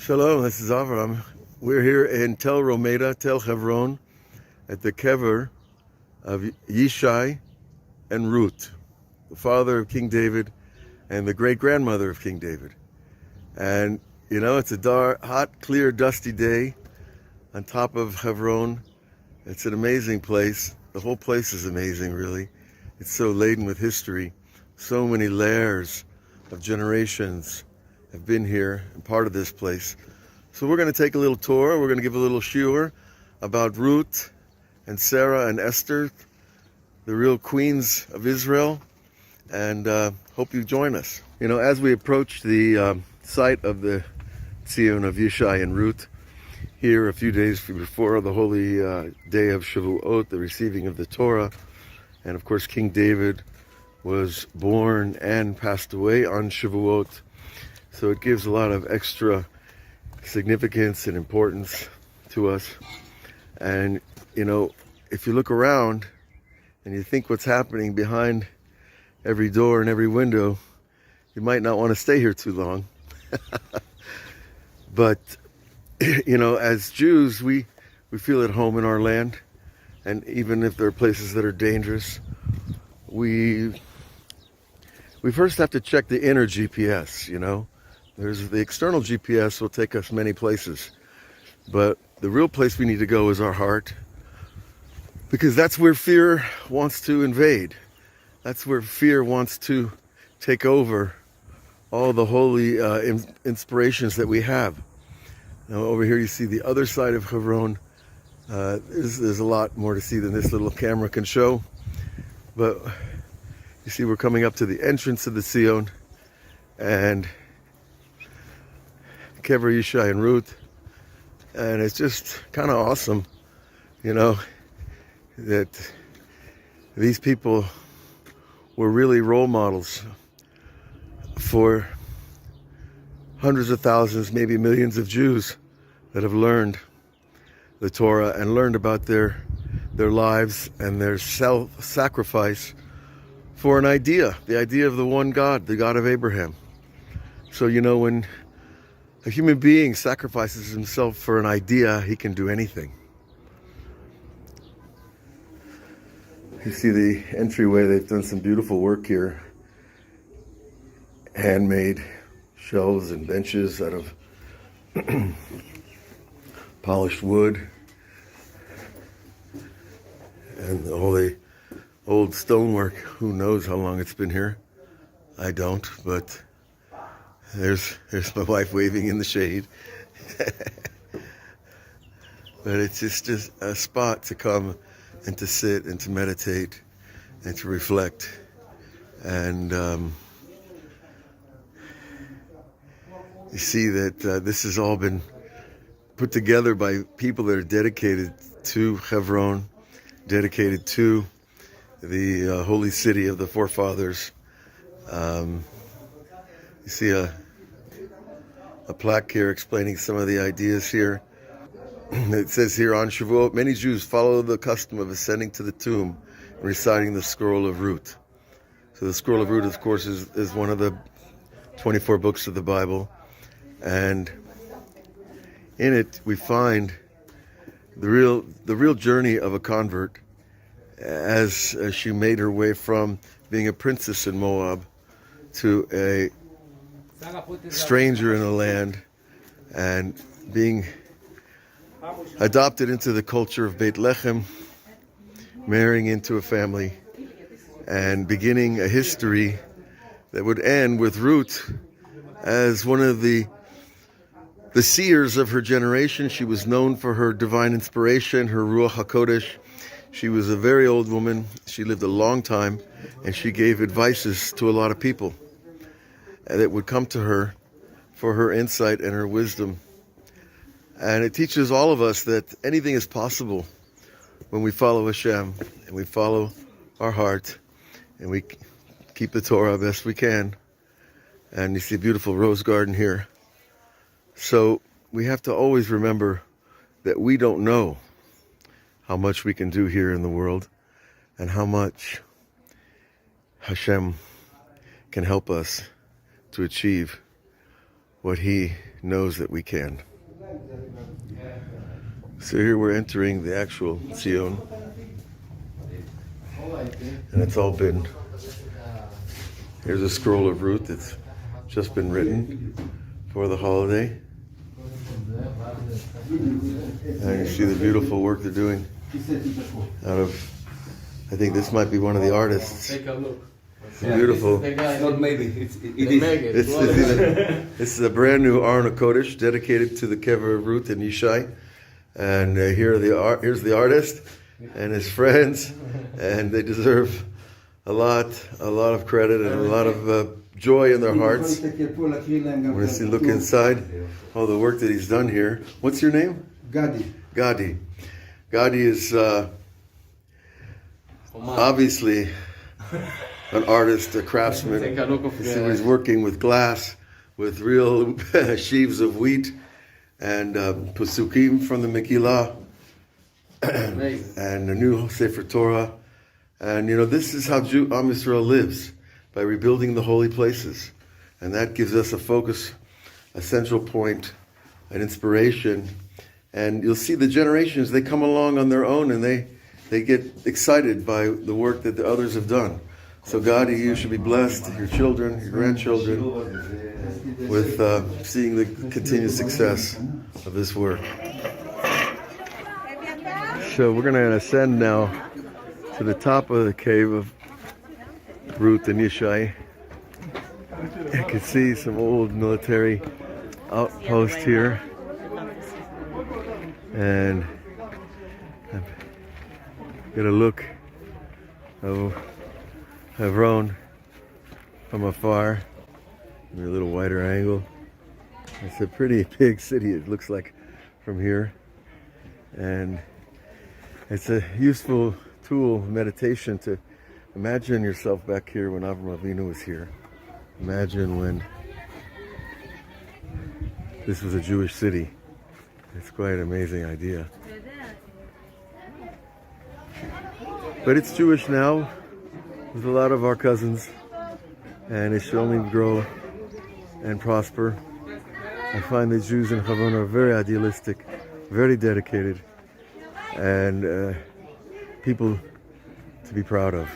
Shalom, this is Avraham. We're here in Tel Hebron, at the kever of Yishai and Ruth, the father of King David and the great-grandmother of King David. And, you know, it's a dark, hot, clear, dusty day on top of Hebron. It's an amazing place. The whole place is amazing, really. It's so laden with history. So many layers of generations have been here and part of this place. So we're going to take a little tour. We're going to give a little shiur about Ruth and Sarah and Esther, the real queens of Israel, and hope you join us. You know, as we approach the site of the Zion of Yishai and Ruth, here a few days before the holy day of Shavuot, the receiving of the Torah, and of course King David was born and passed away on Shavuot, so it gives a lot of extra significance and importance to us. And you know, if you look around and you think what's happening behind every door and every window, you might not want to stay here too long. But you know, as Jews, we feel at home in our land, and even if there are places that are dangerous, we first have to check the inner GPS. You know, there's the external GPS will take us many places, but the real place we need to go is our heart, because that's where fear wants to invade. That's where fear wants to take over all the holy inspirations that we have. Now over here you see the other side of Hebron. There's a lot more to see than this little camera can show, but you see we're coming up to the entrance of the Zion and Kever Yishai and Ruth, and it's just kind of awesome, you know, that these people were really role models for hundreds of thousands, maybe millions of Jews that have learned the Torah and learned about their lives and their self-sacrifice for an idea, the idea of the one God, the God of Abraham. So, you know, when a human being sacrifices himself for an idea, he can do anything. You see the entryway, they've done some beautiful work here. Handmade shelves and benches out of polished wood. And all the old stonework, who knows how long it's been here. I don't, but there's my wife waving in the shade. But it's just a spot to come and to sit and to meditate and to reflect. And you see that this has all been put together by people that are dedicated to Hebron, dedicated to the holy city of the forefathers. You see a plaque here explaining some of the ideas here. It says here, on Shavuot, many Jews follow the custom of ascending to the tomb and reciting the scroll of Ruth. So the scroll of Ruth, of course, is one of the 24 books of the Bible. And in it, we find the real journey of a convert as she made her way from being a princess in Moab to a stranger in a land and being adopted into the culture of Beit Lechem, marrying into a family, and beginning a history that would end with Ruth as one of the seers of her generation. She was known for her divine inspiration, her Ruach HaKodesh. She was a very old woman. She lived a long time, and she gave advices to a lot of people that would come to her for her insight and her wisdom. And it teaches all of us that anything is possible when we follow Hashem and we follow our heart and we keep the Torah best we can. And you see a beautiful rose garden here. So we have to always remember that we don't know how much we can do here in the world and how much Hashem can help us to achieve what He knows that we can. So here we're entering the actual Zion, and it's all been, here's a scroll of Ruth that's just been written for the holiday. And you see the beautiful work they're doing out of, I think this might be one of the artists. Take a look. Beautiful. Not maybe. This is a brand new Aron HaKodesh dedicated to the kever of Ruth and Yishai. And here's the artist and his friends, and they deserve a lot of credit and a lot of joy in their hearts. When I look inside, all the work that he's done here. What's your name? Gadi. Gadi. Gadi is obviously an artist, a craftsman. You see what he's working with glass, with real sheaves of wheat, and Pesukim from the Megillah, and a new Sefer Torah. And this is how Am Yisrael lives, by rebuilding the holy places. And that gives us a focus, a central point, an inspiration. And you'll see the generations, they come along on their own, and they get excited by the work that the others have done. So God, you should be blessed, your children, your grandchildren, with seeing the continued success of this work. So we're going to ascend now to the top of the cave of Rut and Yishai. You can see some old military outpost here. And get a look of Hebron from afar. Maybe a little wider angle. It's a pretty big city, it looks like, from here. And it's a useful tool, meditation, to imagine yourself back here when Avraham Avinu was here. Imagine when this was a Jewish city. It's quite an amazing idea. But it's Jewish now, with a lot of our cousins, and it should only grow and prosper. I find the Jews in Hebron are very idealistic, very dedicated, and people to be proud of.